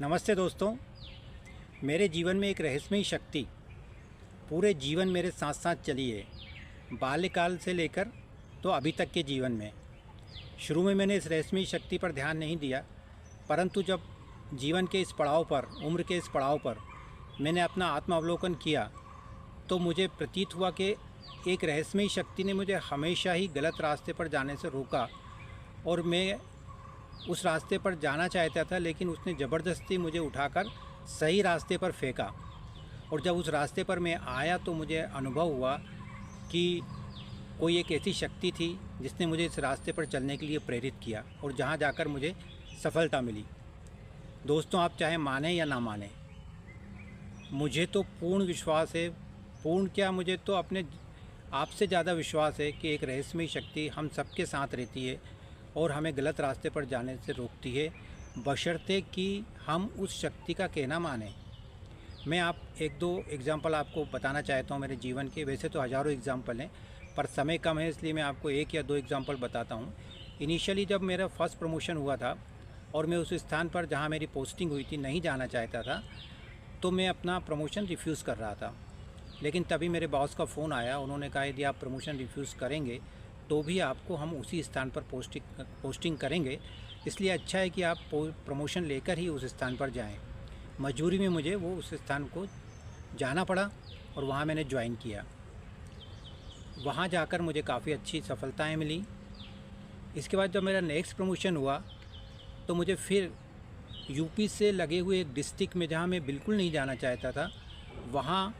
नमस्ते दोस्तों। मेरे जीवन में एक रहस्यमयी शक्ति पूरे जीवन मेरे साथ साथ चली है, बाल्यकाल से लेकर तो अभी तक के जीवन में। शुरू में मैंने इस रहस्यमयी शक्ति पर ध्यान नहीं दिया, परंतु जब जीवन के इस पड़ाव पर, उम्र के इस पड़ाव पर मैंने अपना आत्मावलोकन किया तो मुझे प्रतीत हुआ कि एक रहस्यमयी शक्ति ने मुझे हमेशा ही गलत रास्ते पर जाने से रोका और मैं उस रास्ते पर जाना चाहता था, लेकिन उसने ज़बरदस्ती मुझे उठाकर सही रास्ते पर फेंका। और जब उस रास्ते पर मैं आया तो मुझे अनुभव हुआ कि कोई एक ऐसी शक्ति थी जिसने मुझे इस रास्ते पर चलने के लिए प्रेरित किया और जहाँ जाकर मुझे सफलता मिली। दोस्तों, आप चाहे माने या ना माने, मुझे तो पूर्ण विश्वास है, पूर्ण क्या, मुझे तो अपने आप से ज़्यादा विश्वास है कि एक रहस्यमयी शक्ति हम सबके साथ रहती है और हमें गलत रास्ते पर जाने से रोकती है, बशर्ते कि हम उस शक्ति का कहना माने। मैं एक दो एग्ज़ाम्पल आपको बताना चाहता हूँ मेरे जीवन के। वैसे तो हज़ारों एग्ज़ाम्पल हैं, पर समय कम है इसलिए मैं आपको एक या दो एग्ज़ाम्पल बताता हूँ। इनिशियली जब मेरा फर्स्ट प्रमोशन हुआ था और मैं उस स्थान पर जहाँ मेरी पोस्टिंग हुई थी नहीं जाना चाहता था, तो मैं अपना प्रमोशन रिफ्यूज़ कर रहा था। लेकिन तभी मेरे बॉस का फ़ोन आया। उन्होंने कहा यदि आप प्रमोशन रिफ्यूज़ करेंगे तो भी आपको हम उसी स्थान पर पोस्टिंग करेंगे, इसलिए अच्छा है कि आप प्रमोशन लेकर ही उस स्थान पर जाएं। मजबूरी में मुझे वो उस स्थान को जाना पड़ा और वहाँ मैंने ज्वाइन किया। वहाँ जाकर मुझे काफ़ी अच्छी सफलताएं मिली। इसके बाद जब मेरा नेक्स्ट प्रमोशन हुआ तो मुझे फिर यूपी से लगे हुए एक डिस्ट्रिक्ट में, जहाँ मैं बिल्कुल नहीं जाना चाहता था, वहाँ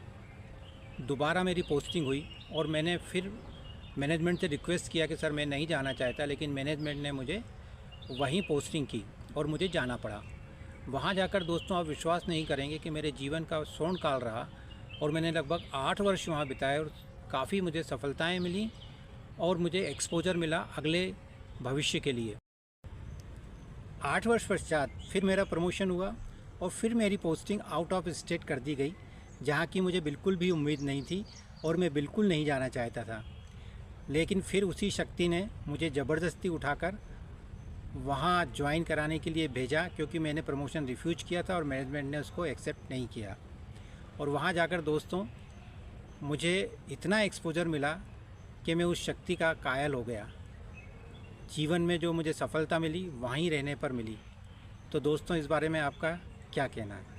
दोबारा मेरी पोस्टिंग हुई और मैंने फिर मैनेजमेंट से रिक्वेस्ट किया कि सर मैं नहीं जाना चाहता, लेकिन मैनेजमेंट ने मुझे वहीं पोस्टिंग की और मुझे जाना पड़ा। वहाँ जाकर दोस्तों, आप विश्वास नहीं करेंगे कि मेरे जीवन का स्वर्ण काल रहा और मैंने लगभग 8 वर्ष वहाँ बिताए और काफ़ी मुझे सफलताएं मिली और मुझे एक्सपोजर मिला अगले भविष्य के लिए। 8 वर्ष पश्चात फिर मेरा प्रमोशन हुआ और फिर मेरी पोस्टिंग आउट ऑफ स्टेट कर दी गई, जहाँ की मुझे बिल्कुल भी उम्मीद नहीं थी और मैं बिल्कुल नहीं जाना चाहता था। लेकिन फिर उसी शक्ति ने मुझे ज़बरदस्ती उठाकर वहाँ ज्वाइन कराने के लिए भेजा, क्योंकि मैंने प्रमोशन रिफ्यूज किया था और मैनेजमेंट ने उसको एक्सेप्ट नहीं किया। और वहाँ जाकर दोस्तों मुझे इतना एक्सपोजर मिला कि मैं उस शक्ति का कायल हो गया। जीवन में जो मुझे सफलता मिली वहीं रहने पर मिली। तो दोस्तों, इस बारे में आपका क्या कहना है?